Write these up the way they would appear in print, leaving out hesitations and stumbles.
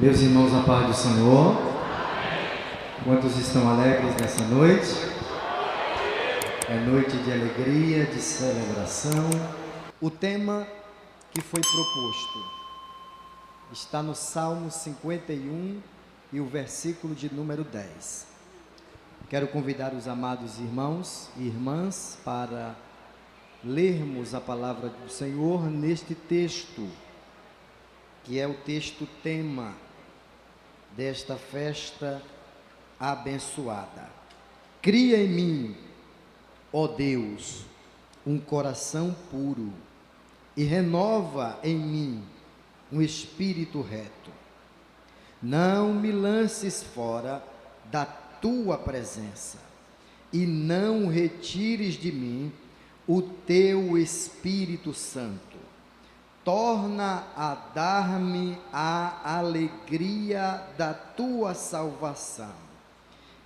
Meus irmãos, a paz do Senhor. Quantos estão alegres nessa noite? É noite de alegria, de celebração. O tema que foi proposto está no Salmo 51 e o versículo de número 10. Quero convidar os amados irmãos e irmãs para lermos a palavra do Senhor neste texto, que é o texto tema desta festa abençoada. Cria em mim, ó Deus, um coração puro e renova em mim um espírito reto. Não me lances fora da tua presença e não retires de mim o teu Espírito Santo. Torna a dar-me a alegria da tua salvação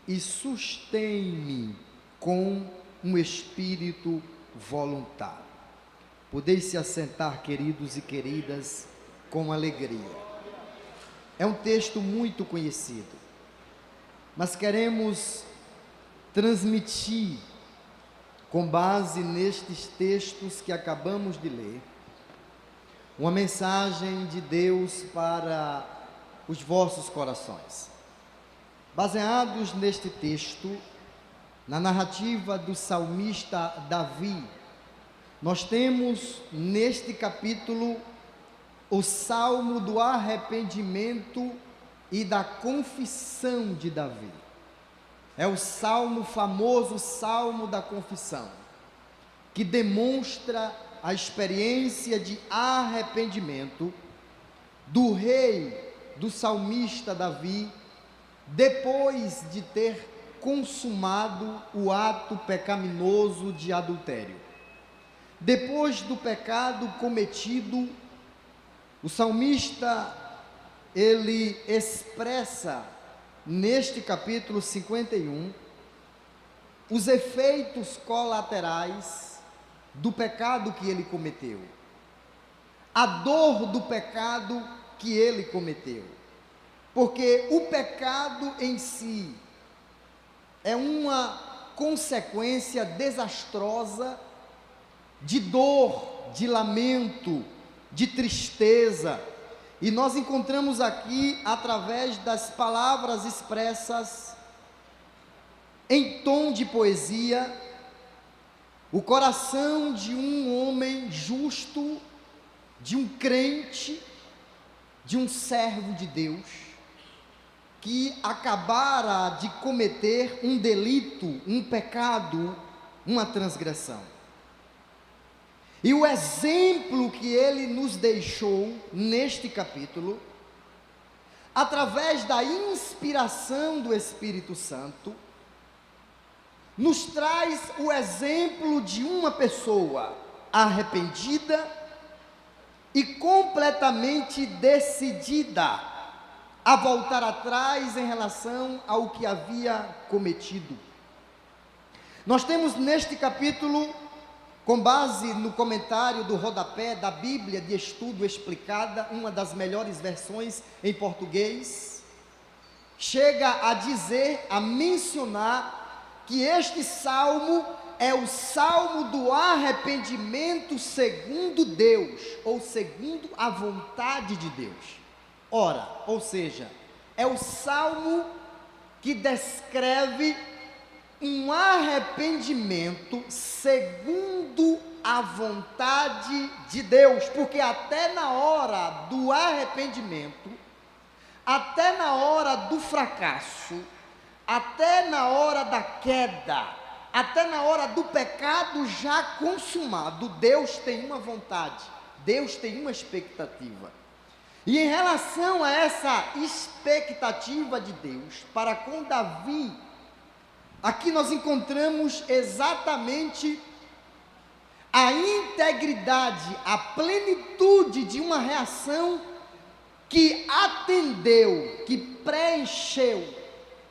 e sustém-me com um espírito voluntário. Podeis se assentar, queridos e queridas, com alegria. É um texto muito conhecido, mas queremos transmitir, com base nestes textos que acabamos de ler, uma mensagem de Deus para os vossos corações. Baseados neste texto, na narrativa do salmista Davi, nós temos neste capítulo o salmo do arrependimento e da confissão de Davi. É o salmo famoso, salmo da confissão, que demonstra a experiência de arrependimento do rei, do salmista Davi, depois de ter consumado o ato pecaminoso de adultério. Depois do pecado cometido, o salmista, ele expressa neste capítulo 51 os efeitos colaterais do pecado que ele cometeu, a dor do pecado que ele cometeu, porque o pecado em si é uma consequência desastrosa de dor, de lamento, de tristeza, e nós encontramos aqui, através das palavras expressas em tom de poesia, o coração de um homem justo, de um crente, de um servo de Deus, que acabara de cometer um delito, um pecado, uma transgressão. E o exemplo que ele nos deixou neste capítulo, através da inspiração do Espírito Santo, nos traz o exemplo de uma pessoa arrependida e completamente decidida a voltar atrás em relação ao que havia cometido. Nós temos neste capítulo, com base no comentário do rodapé da Bíblia de Estudo Explicada, uma das melhores versões em português, chega a dizer, a mencionar, que este salmo é o salmo do arrependimento segundo Deus, ou segundo a vontade de Deus. Ora, ou seja, é o salmo que descreve um arrependimento segundo a vontade de Deus, porque até na hora do arrependimento, até na hora do fracasso, até na hora da queda, até na hora do pecado já consumado, Deus tem uma vontade, Deus tem uma expectativa. E em relação a essa expectativa de Deus para com Davi, aqui nós encontramos exatamente a integridade, a plenitude de uma reação que atendeu, que preencheu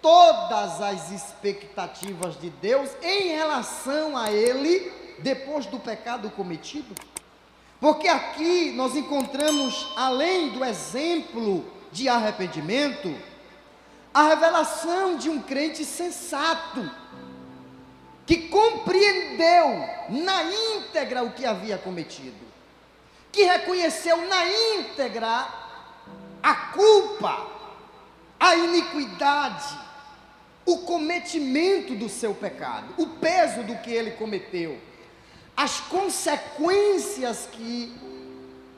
todas as expectativas de Deus em relação a ele, depois do pecado cometido. Porque aqui nós encontramos, além do exemplo de arrependimento, a revelação de um crente sensato, que compreendeu na íntegra o que havia cometido, que reconheceu na íntegra a culpa, a iniquidade, o cometimento do seu pecado, o peso do que ele cometeu, as consequências que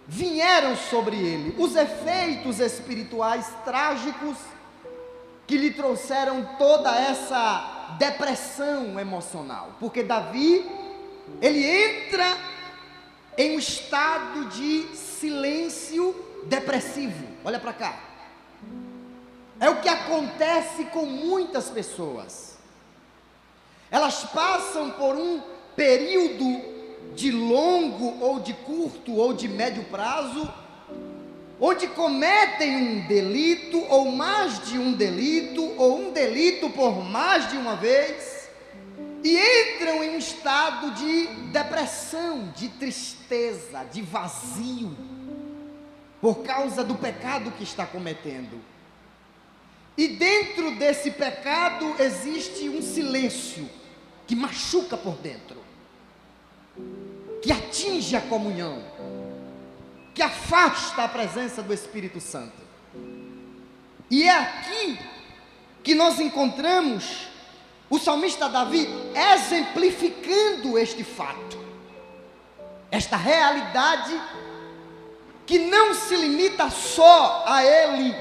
vieram sobre ele, os efeitos espirituais trágicos que lhe trouxeram toda essa depressão emocional, porque Davi, ele entra em um estado de silêncio depressivo. Olha para cá, é o que acontece com muitas pessoas. Elas passam por um período de longo ou de curto ou de médio prazo, onde cometem um delito ou mais de um delito, ou um delito por mais de uma vez, e entram em um estado de depressão, de tristeza, de vazio, por causa do pecado que está cometendo. E dentro desse pecado existe um silêncio que machuca por dentro, que atinge a comunhão, que afasta a presença do Espírito Santo. E é aqui que nós encontramos o salmista Davi exemplificando este fato, esta realidade que não se limita só a ele,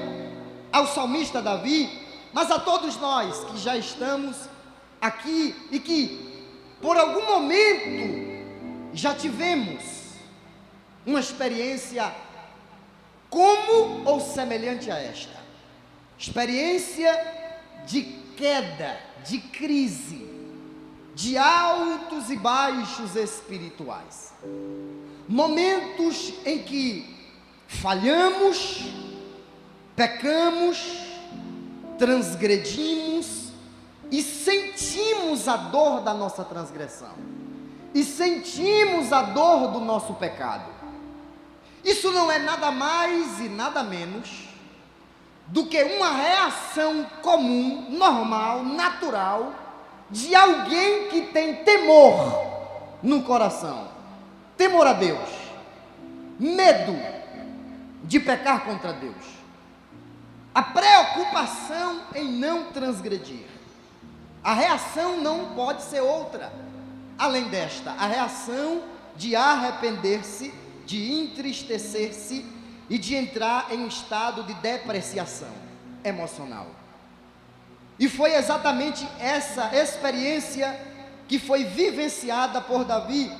ao salmista Davi, mas a todos nós que já estamos aqui e que por algum momento já tivemos uma experiência como ou semelhante a esta, experiência de queda, de crise, de altos e baixos espirituais, momentos em que falhamos, pecamos, transgredimos e sentimos a dor da nossa transgressão, e sentimos a dor do nosso pecado. Isso não é nada mais e nada menos do que uma reação comum, normal, natural, de alguém que tem temor no coração, temor a Deus, medo de pecar contra Deus, a preocupação em não transgredir. A reação não pode ser outra além desta, a reação de arrepender-se, de entristecer-se e de entrar em um estado de depreciação emocional. E foi exatamente essa experiência que foi vivenciada por Davi.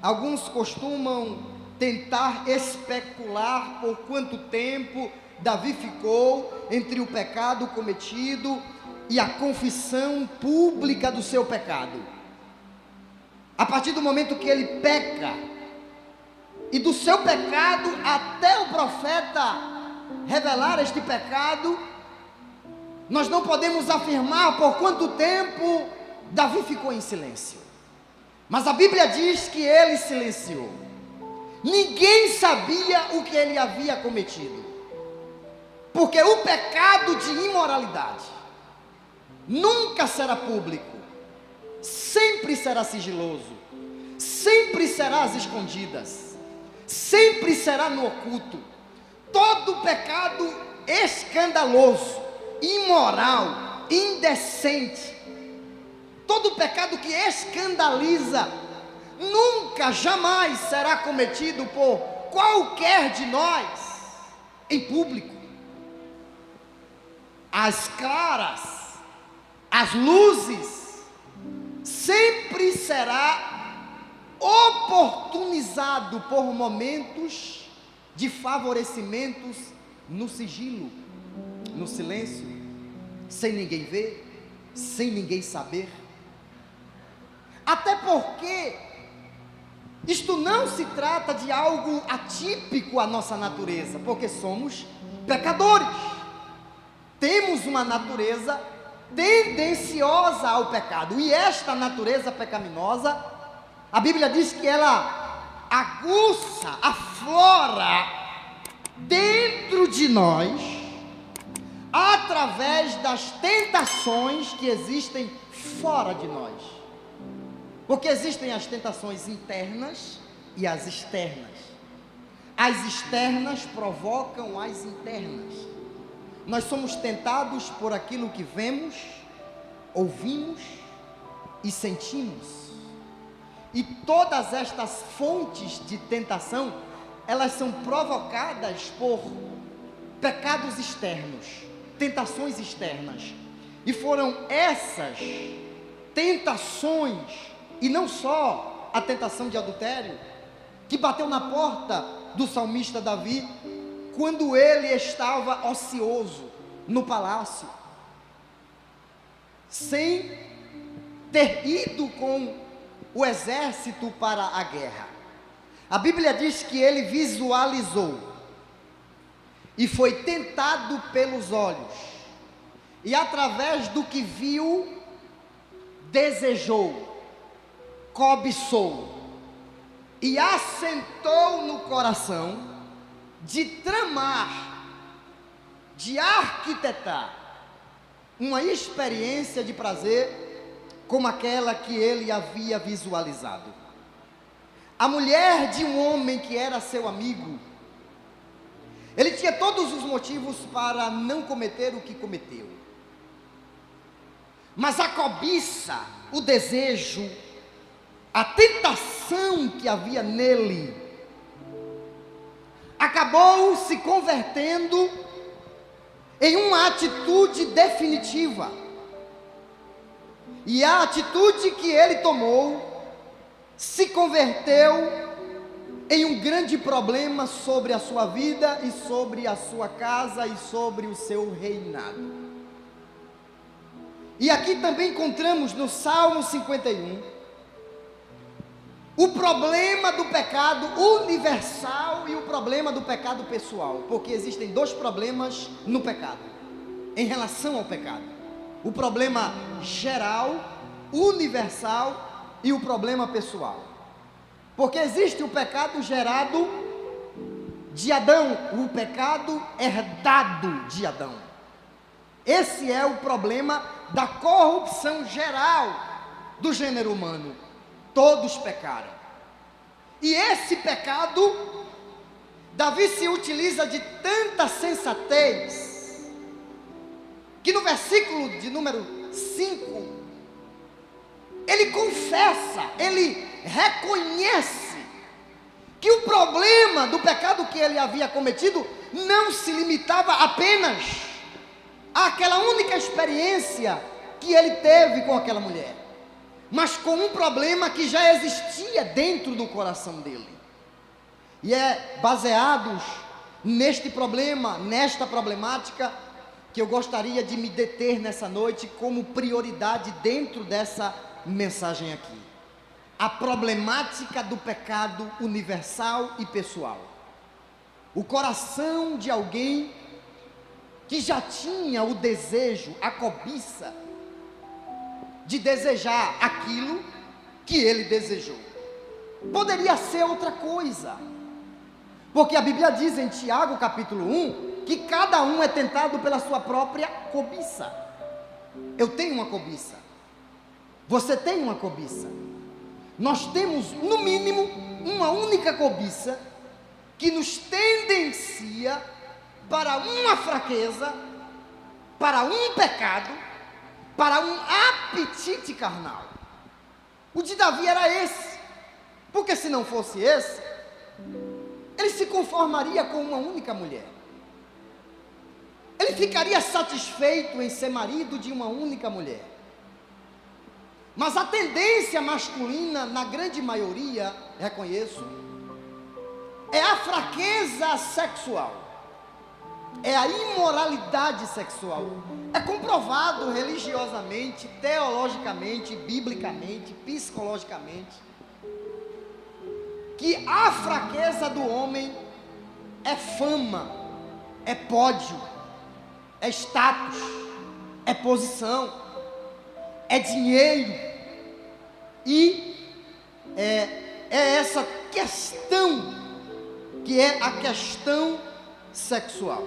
Alguns costumam tentar especular por quanto tempo Davi ficou entre o pecado cometido e a confissão pública do seu pecado. A partir do momento que ele peca, e do seu pecado até o profeta revelar este pecado, nós não podemos afirmar por quanto tempo Davi ficou em silêncio, mas a Bíblia diz que ele silenciou. Ninguém sabia o que ele havia cometido, porque o pecado de imoralidade nunca será público, sempre será sigiloso, sempre será às escondidas, sempre será no oculto. Todo pecado escandaloso, imoral, indecente, todo pecado que escandaliza, nunca, jamais será cometido por qualquer de nós em público, às claras, às luzes. Sempre será oportunizado por momentos de favorecimentos no sigilo, no silêncio, sem ninguém ver, sem ninguém saber. Até porque isto não se trata de algo atípico à nossa natureza, porque somos pecadores, temos uma natureza tendenciosa ao pecado, e esta natureza pecaminosa, a Bíblia diz que ela aguça, aflora dentro de nós através das tentações que existem fora de nós. Porque existem as tentações internas e as externas. As externas provocam as internas. Nós somos tentados por aquilo que vemos, ouvimos e sentimos. E todas estas fontes de tentação, elas são provocadas por pecados externos, tentações externas. E foram essas tentações, e não só a tentação de adultério, que bateu na porta do salmista Davi, quando ele estava ocioso no palácio, sem ter ido com o exército para a guerra. A Bíblia diz que ele visualizou e foi tentado pelos olhos, e através do que viu, desejou, cobiçou e assentou no coração de tramar, de arquitetar uma experiência de prazer como aquela que ele havia visualizado. A mulher de um homem que era seu amigo, ele tinha todos os motivos para não cometer o que cometeu, mas a cobiça, o desejo, a tentação que havia nele, acabou se convertendo em uma atitude definitiva. E a atitude que ele tomou se converteu em um grande problema sobre a sua vida e sobre a sua casa e sobre o seu reinado. E aqui também encontramos no Salmo 51 o problema do pecado universal e o problema do pecado pessoal, porque existem dois problemas no pecado, em relação ao pecado: o problema geral, universal, e o problema pessoal. Porque existe o pecado gerado de Adão, o pecado herdado de Adão. Esse é o problema da corrupção geral do gênero humano. Todos pecaram. E esse pecado, Davi se utiliza de tanta sensatez, que no versículo de número 5, ele confessa, ele reconhece que o problema do pecado que ele havia cometido não se limitava apenas àquela única experiência que ele teve com aquela mulher, mas com um problema que já existia dentro do coração dele. E é baseados neste problema, nesta problemática, que eu gostaria de me deter nessa noite como prioridade dentro dessa mensagem aqui. A problemática do pecado universal e pessoal. O coração de alguém que já tinha o desejo, a cobiça de desejar aquilo que ele desejou. Poderia ser outra coisa, porque a Bíblia diz em Tiago capítulo 1, que cada um é tentado pela sua própria cobiça. Eu tenho uma cobiça, você tem uma cobiça, nós temos no mínimo uma única cobiça, que nos tendencia para uma fraqueza, para um pecado, para um apetite carnal. O de Davi era esse, porque se não fosse esse, ele se conformaria com uma única mulher, ele ficaria satisfeito em ser marido de uma única mulher. Mas a tendência masculina, na grande maioria, reconheço, é a fraqueza sexual, é a imoralidade sexual. É comprovado religiosamente, teologicamente, biblicamente, psicologicamente, que a fraqueza do homem é fama, é pódio, é status, é posição, é dinheiro, e é essa questão que é a questão sexual.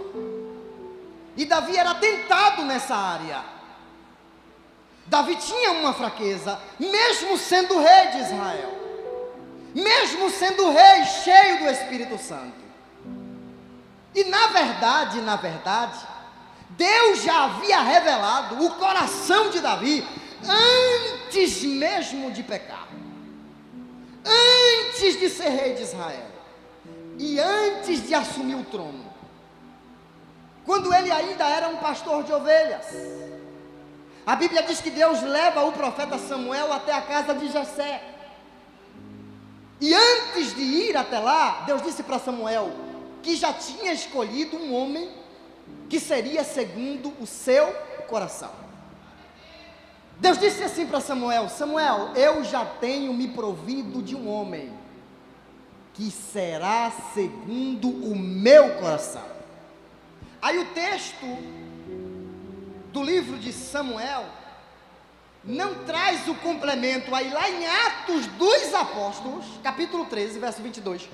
E Davi era tentado nessa área. Davi tinha uma fraqueza, mesmo sendo rei de Israel, mesmo sendo rei cheio do Espírito Santo. E na verdade, Deus já havia revelado o coração de Davi antes mesmo de pecar, antes de ser rei de Israel e antes de assumir o trono, quando ele ainda era um pastor de ovelhas. A Bíblia diz que Deus leva o profeta Samuel até a casa de Jessé, e antes de ir até lá, Deus disse para Samuel que já tinha escolhido um homem que seria segundo o seu coração. Deus disse assim para Samuel: Samuel, eu já tenho me provido de um homem que será segundo o meu coração. Aí o texto do livro de Samuel não traz o complemento. Aí lá em Atos dos Apóstolos, capítulo 13, verso 22,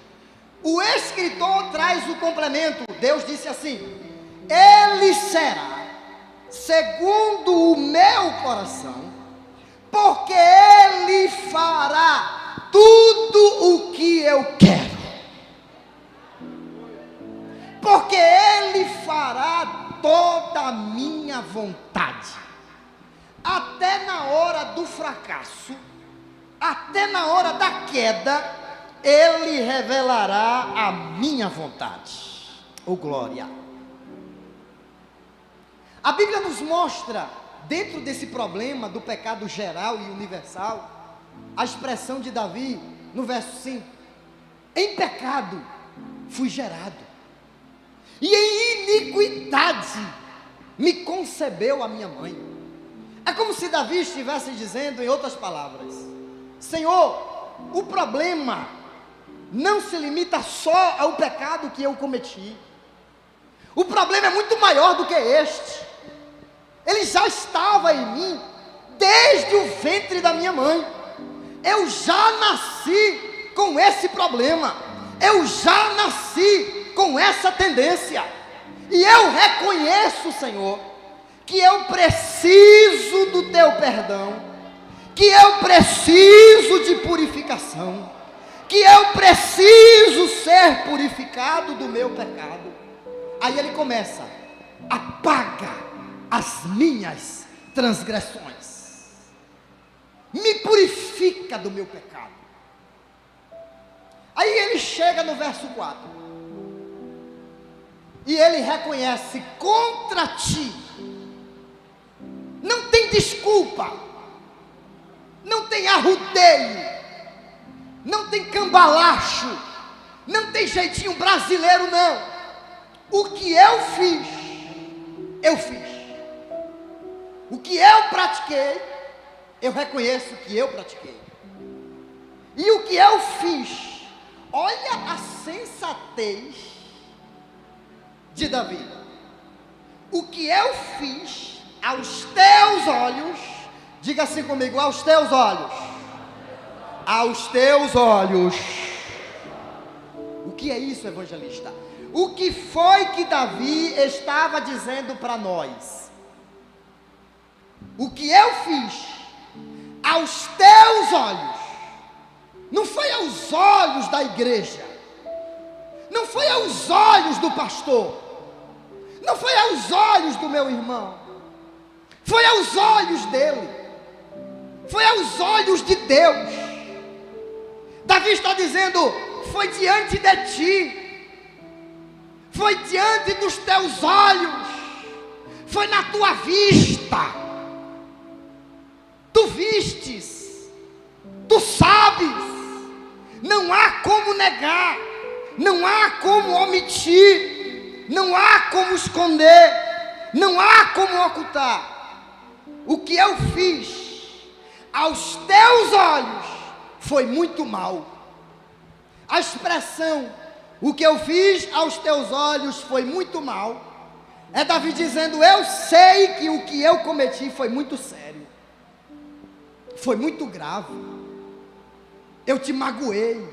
o escritor traz o complemento. Deus disse assim: ele será segundo o meu coração, porque ele fará tudo o que eu quero, porque ele fará toda a minha vontade. Até na hora do fracasso, até na hora da queda, ele revelará a minha vontade. Oh glória! A Bíblia nos mostra, dentro desse problema do pecado geral e universal, a expressão de Davi no verso 5: em pecado fui gerado, e em iniquidade me concebeu a minha mãe. É como se Davi estivesse dizendo, em outras palavras: Senhor, o problema não se limita só ao pecado que eu cometi. O problema é muito maior do que este. Ele já estava em mim desde o ventre da minha mãe. Eu já nasci com esse problema. Eu já nasci com essa tendência. E eu reconheço, Senhor, que eu preciso do teu perdão, que eu preciso de purificação, que eu preciso ser purificado do meu pecado. Aí ele começa: apaga as minhas transgressões, me purifica do meu pecado. Aí ele chega no verso 4, e ele reconhece: contra ti não tem desculpa, não tem arrudeio, não tem cambalacho, não tem jeitinho brasileiro, não. O que eu fiz, eu fiz. O que eu pratiquei, eu reconheço que eu pratiquei. E o que eu fiz, olha a sensatez de Davi. O que eu fiz aos teus olhos, diga assim comigo: aos teus olhos. Aos teus olhos. O que é isso, evangelista? O que foi que Davi estava dizendo para nós? O que eu fiz aos teus olhos, não foi aos olhos da igreja, não foi aos olhos do pastor, não foi aos olhos do meu irmão, foi aos olhos dele, foi aos olhos de Deus. Davi está dizendo: foi diante de ti, foi diante dos teus olhos, foi na tua vista. Tu vistes, tu sabes, não há como negar, não há como omitir, não há como esconder, não há como ocultar. O que eu fiz aos teus olhos foi muito mal. A expressão "o que eu fiz aos teus olhos foi muito mal" é Davi dizendo: eu sei que o que eu cometi foi muito sério, foi muito grave, eu te magoei,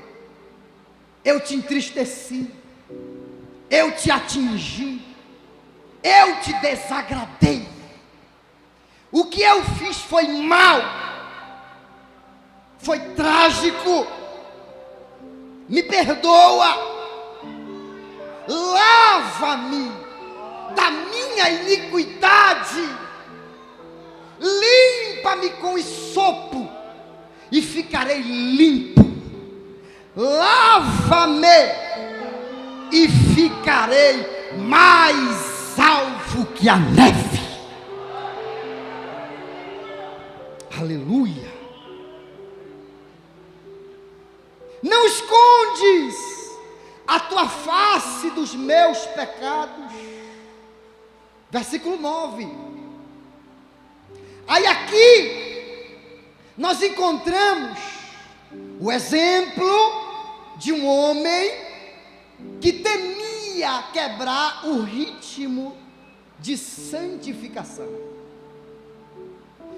eu te entristeci, eu te atingi, eu te desagradei, o que eu fiz foi mal, foi trágico, me perdoa, lava-me da minha iniquidade, limpa-me com esopo e ficarei limpo, lava-me e ficarei mais alvo que a neve. Aleluia. Não escondes a tua face dos meus pecados. Versículo 9. Aí aqui nós encontramos o exemplo de um homem que temia quebrar o ritmo de santificação,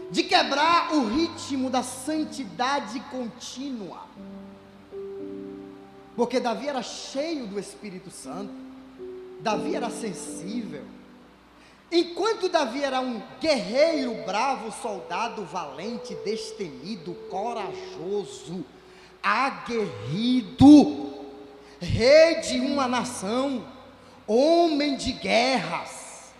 de quebrar o ritmo da santidade contínua, porque Davi era cheio do Espírito Santo, Davi era sensível. Enquanto Davi era um guerreiro bravo, soldado valente, destemido, corajoso, aguerrido, rei de uma nação, homem de guerras,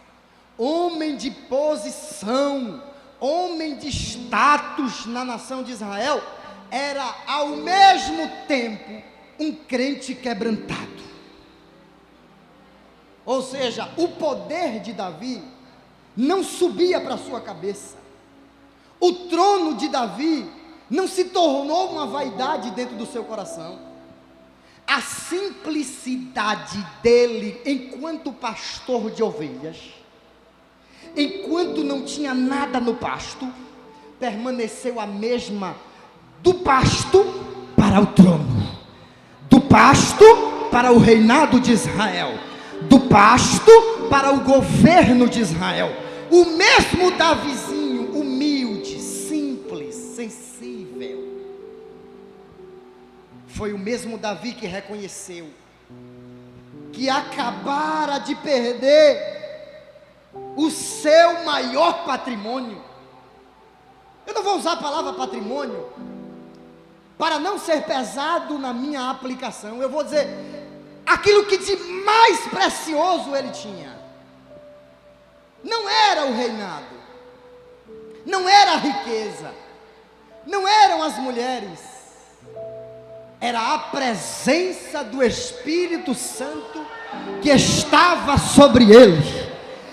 homem de posição, homem de status na nação de Israel, era ao mesmo tempo um crente quebrantado. Ou seja, o poder de Davi não subia para sua cabeça, o trono de Davi não se tornou uma vaidade dentro do seu coração. A simplicidade dele enquanto pastor de ovelhas, enquanto não tinha nada no pasto, permaneceu a mesma, do pasto para o trono, do pasto para o reinado de Israel, do pasto para o governo de Israel. O mesmo Davizinho, humilde, simples, sensível, foi o mesmo Davi que reconheceu que acabara de perder o seu maior patrimônio. Eu não vou usar a palavra patrimônio para não ser pesado na minha aplicação. Eu vou dizer aquilo que de mais precioso ele tinha. Não era o reinado, não era a riqueza, não eram as mulheres, era a presença do Espírito Santo que estava sobre ele,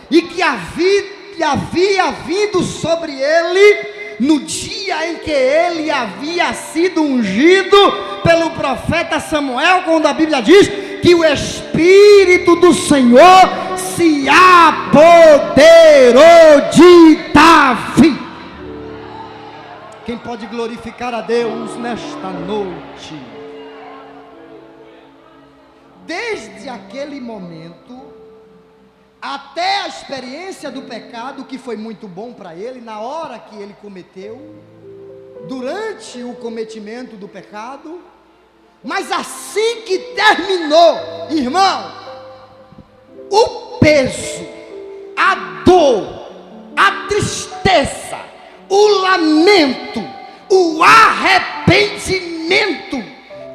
e que havia vindo sobre ele no dia em que ele havia sido ungido pelo profeta Samuel, quando a Bíblia diz que o Espírito do Senhor se apoderou de Davi. Quem pode glorificar a Deus nesta noite? Desde aquele momento até a experiência do pecado, que foi muito bom para ele, na hora que ele cometeu, durante o cometimento do pecado, mas assim que terminou, irmão, o peso, a dor, a tristeza, o lamento, o arrependimento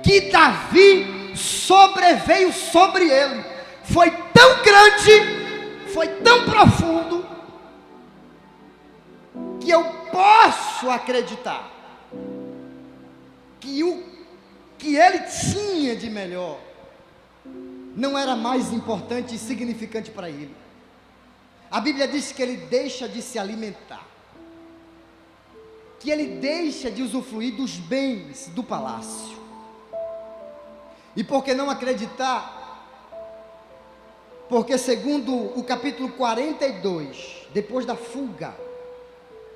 que Davi sobreveio sobre ele, foi tão grande, foi tão profundo, que eu posso acreditar que o que ele tinha de melhor não era mais importante e significante para ele. A Bíblia diz que ele deixa de se alimentar, que ele deixa de usufruir dos bens do palácio. E por que não acreditar? Porque segundo o capítulo 42, depois da fuga,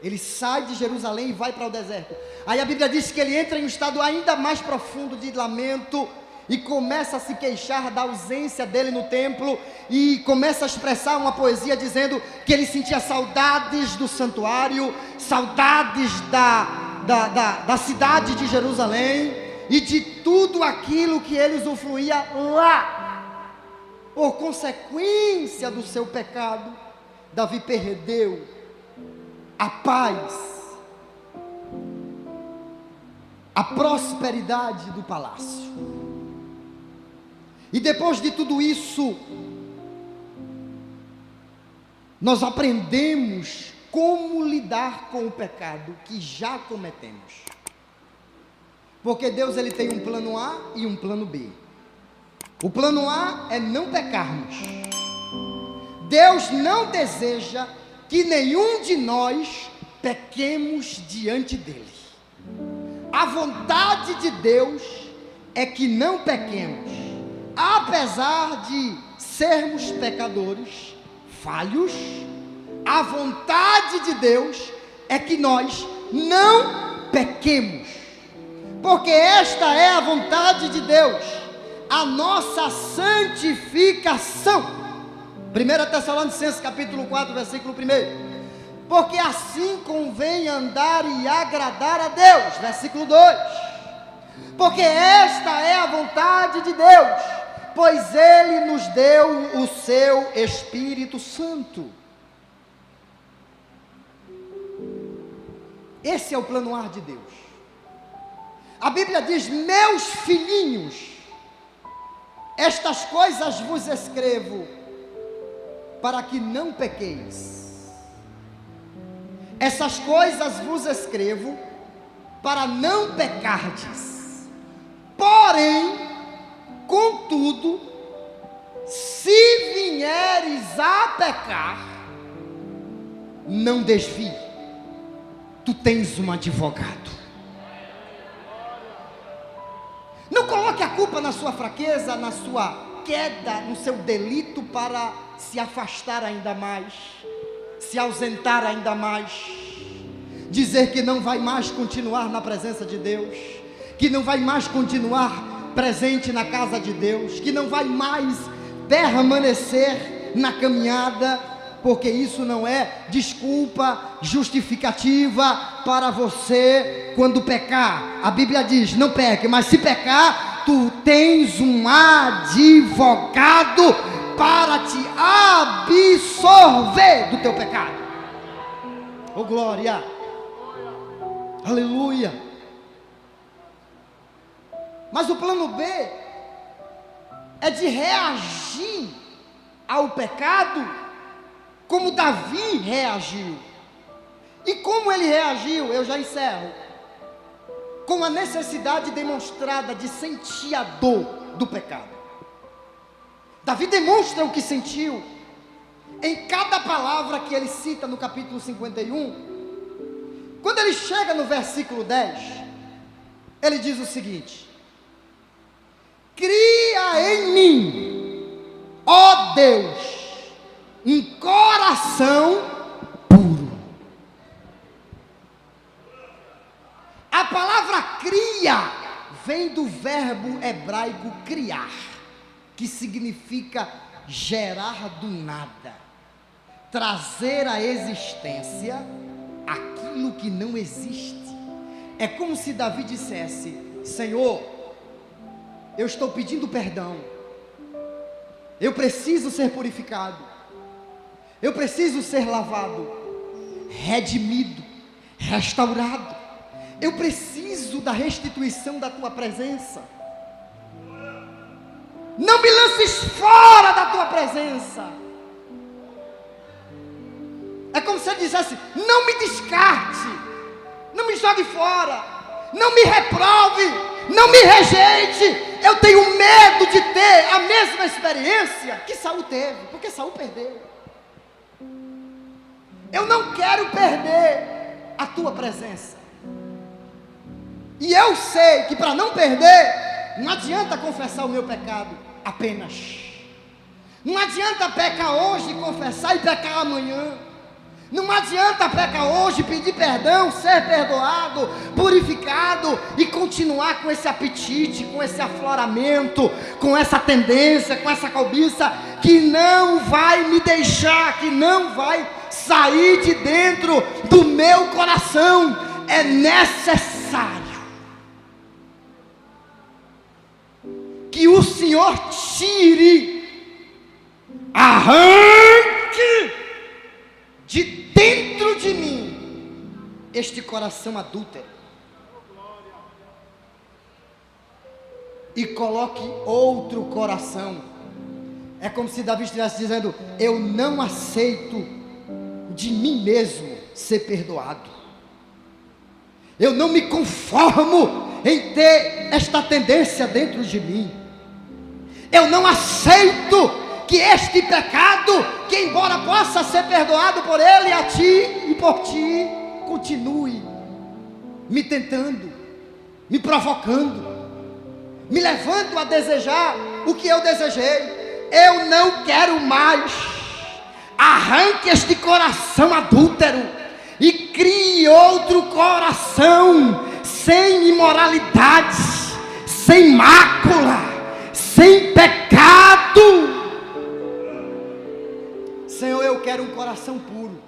ele sai de Jerusalém e vai para o deserto. Aí a Bíblia diz que ele entra em um estado ainda mais profundo de lamento, e começa a se queixar da ausência dele no templo, e começa a expressar uma poesia dizendo que ele sentia saudades do santuário, saudades da cidade de Jerusalém, e de tudo aquilo que ele usufruía lá. por consequência do seu pecado, Davi perdeu a paz, a prosperidade do palácio. E depois de tudo isso, nós aprendemos como lidar com o pecado que já cometemos. Porque Deus, ele tem um plano A e um plano B. O plano A é não pecarmos. Deus não deseja que nenhum de nós pequemos diante dele. A vontade de Deus é que não pequemos, apesar de sermos pecadores, falhos. A vontade de Deus é que nós não pequemos, porque esta é a vontade de Deus, a nossa santificação. 1 Tessalonicenses capítulo 4, versículo 1. Porque assim convém andar e agradar a Deus. Versículo 2. Porque esta é a vontade de Deus, pois Ele nos deu o seu Espírito Santo. Esse é o plano A de Deus. A Bíblia diz: meus filhinhos, estas coisas vos escrevo, para que não pequeis. Essas coisas vos escrevo, para não pecardes. Porém, contudo, se vieres a pecar, não desvie. Tu tens um advogado. Não coloque a culpa na sua fraqueza, na sua queda, no seu delito, para se afastar ainda mais, se ausentar ainda mais, dizer que não vai mais continuar na presença de Deus, que não vai mais continuar presente na casa de Deus, que não vai mais permanecer na caminhada, porque isso não é desculpa, justificativa para você quando pecar. A Bíblia diz: não peque, mas se pecar, tu tens um advogado para te absorver do teu pecado. Oh glória, aleluia. Mas o plano B é de reagir ao pecado como Davi reagiu. E como ele reagiu? Eu já encerro. Com a necessidade demonstrada de sentir a dor do pecado. Davi demonstra o que sentiu em cada palavra que ele cita no capítulo 51. Quando ele chega no versículo 10, ele diz o seguinte: cria em mim, ó Deus, um coração puro. A palavra cria vem do verbo hebraico criar, que significa gerar do nada, trazer à existência aquilo que não existe. É como se Davi dissesse: Senhor, eu estou pedindo perdão, eu preciso ser purificado, eu preciso ser lavado, redimido, restaurado. Eu preciso da restituição da tua presença. Não me lances fora da tua presença. É como se ele dissesse: não me descarte, não me jogue fora, não me reprove, não me rejeite. Eu tenho medo de ter a mesma experiência que Saul teve, porque Saul perdeu. Eu não quero perder a tua presença. E eu sei que para não perder, não adianta confessar o meu pecado apenas. Não adianta pecar hoje, confessar e pecar amanhã. Não adianta pecar hoje, pedir perdão, ser perdoado, purificado e continuar com esse apetite, com esse afloramento, com essa tendência, com essa cobiça que não vai me deixar, que não vai sair de dentro do meu coração. É necessário que o Senhor tire arranque de dentro de mim este coração adúltero e coloque outro coração. É como se Davi estivesse dizendo: eu não aceito de mim mesmo ser perdoado. Eu não me conformo em ter esta tendência dentro de mim. Eu não aceito que este pecado, que embora possa ser perdoado por ele, a ti e por ti, continue me tentando, me provocando, me levando a desejar o que eu desejei. Eu não quero mais. Arranque este coração adúltero e crie outro coração, sem imoralidades, sem mácula, sem pecado. Senhor, eu quero um coração puro.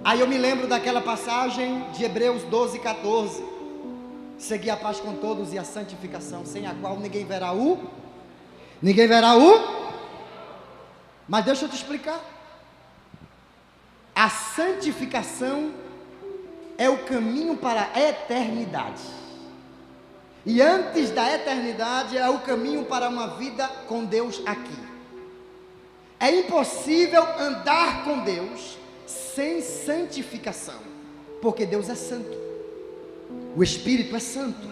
Aí eu me lembro daquela passagem de Hebreus 12, 14. Segui a paz com todos e a santificação, sem a qual ninguém verá o... Mas deixa eu te explicar. A santificação é o caminho para a eternidade. E antes da eternidade é o caminho para uma vida com Deus aqui. É impossível andar com Deus sem santificação, porque Deus é santo. O Espírito é santo.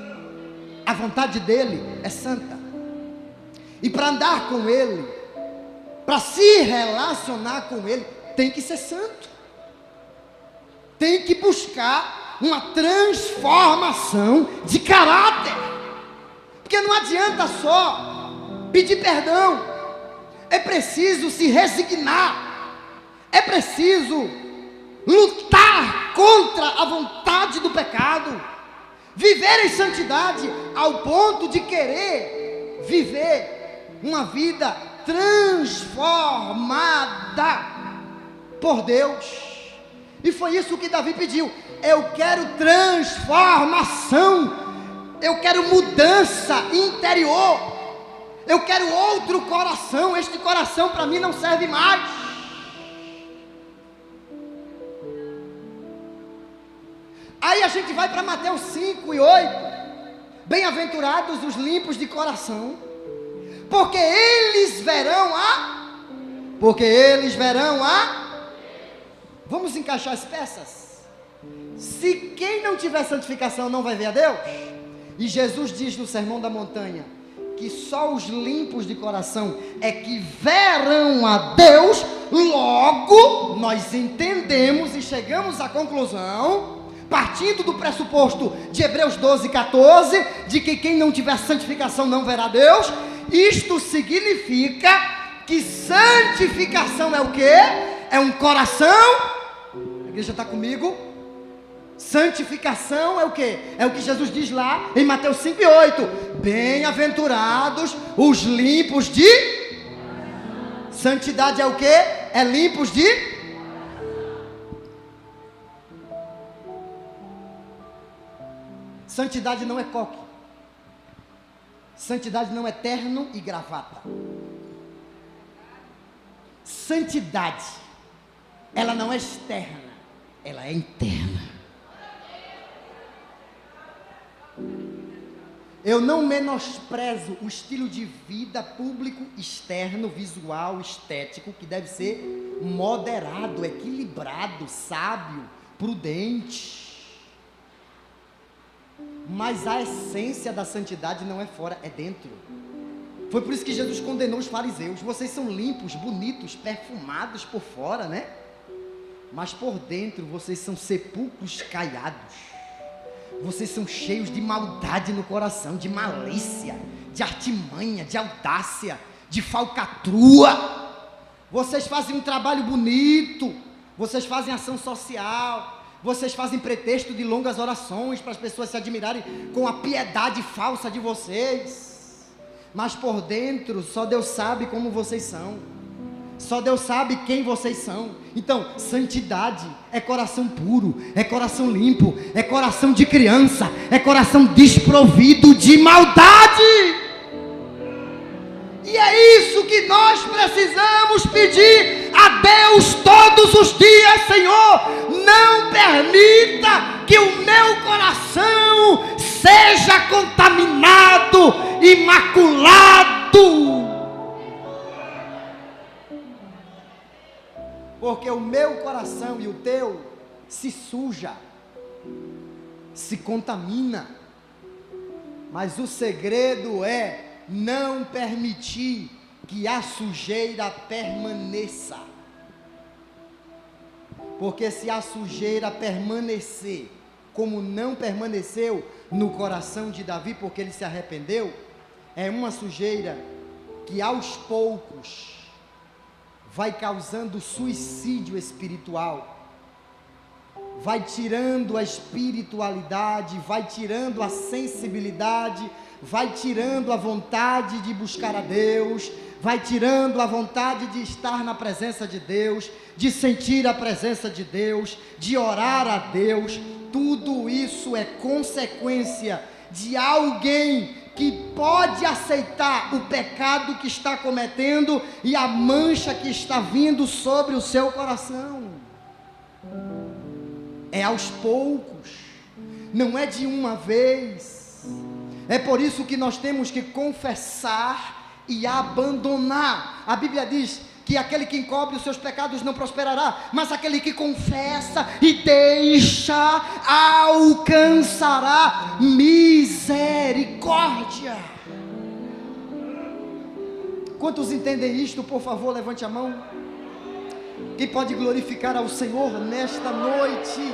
A vontade dele é santa. E para andar com ele, para se relacionar com ele, tem que ser santo. Tem que buscar uma transformação de caráter. Porque não adianta só pedir perdão. É preciso se resignar. É preciso lutar contra a vontade do pecado. Viver em santidade ao ponto de querer viver uma vida transformada por Deus. E foi isso que Davi pediu. Eu quero transformação. Eu quero mudança interior. Eu quero outro coração. Este coração para mim não serve mais. Aí a gente vai para Mateus 5 e 8. Bem-aventurados os limpos de coração, porque eles verão a... Vamos encaixar as peças. Se quem não tiver santificação não vai ver a Deus, e Jesus diz no Sermão da Montanha que só os limpos de coração é que verão a Deus. Logo nós entendemos e chegamos à conclusão, partindo do pressuposto de Hebreus 12, 14, de que quem não tiver santificação não verá Deus. Isto significa que santificação é o quê? É um coração. A igreja está comigo? Santificação é o quê? É o que Jesus diz lá em Mateus 5 e 8. Bem-aventurados os limpos de... Santidade é o quê? É limpos de... Santidade não é coque. Santidade não é terno e gravata. Santidade, ela não é externa, ela é interna. Eu não menosprezo o estilo de vida público, externo, visual, estético, que deve ser moderado, equilibrado, sábio, prudente. Mas a essência da santidade não é fora, é dentro. Foi por isso que Jesus condenou os fariseus. Vocês são limpos, bonitos, perfumados por fora, né? Mas por dentro vocês são sepulcros caiados. Vocês são cheios de maldade no coração, de malícia, de artimanha, de audácia, de falcatrua. Vocês fazem um trabalho bonito, vocês fazem ação social, vocês fazem pretexto de longas orações para as pessoas se admirarem com a piedade falsa de vocês. Mas por dentro só Deus sabe como vocês são. Só Deus sabe quem vocês são. Então, santidade é coração puro, é coração limpo, é coração de criança, é coração desprovido de maldade. E é isso que nós precisamos pedir a Deus todos os dias: Senhor, não permita que o meu coração seja contaminado, imaculado. Porque o meu coração e o teu se suja, se contamina. Mas o segredo é não permitir que a sujeira permaneça. Porque se a sujeira permanecer, como não permaneceu no coração de Davi, porque ele se arrependeu, é uma sujeira que aos poucos vai causando suicídio espiritual, vai tirando a espiritualidade, vai tirando a sensibilidade, vai tirando a vontade de buscar a Deus, vai tirando a vontade de estar na presença de Deus, de sentir a presença de Deus, de orar a Deus. Tudo isso é consequência de alguém que pode aceitar o pecado que está cometendo e a mancha que está vindo sobre o seu coração. É aos poucos, não é de uma vez. É por isso que nós temos que confessar e abandonar. A Bíblia diz que aquele que encobre os seus pecados não prosperará, mas aquele que confessa e deixa alcançará misericórdia. Quantos entendem isto? Por favor, levante a mão. Quem pode glorificar ao Senhor nesta noite?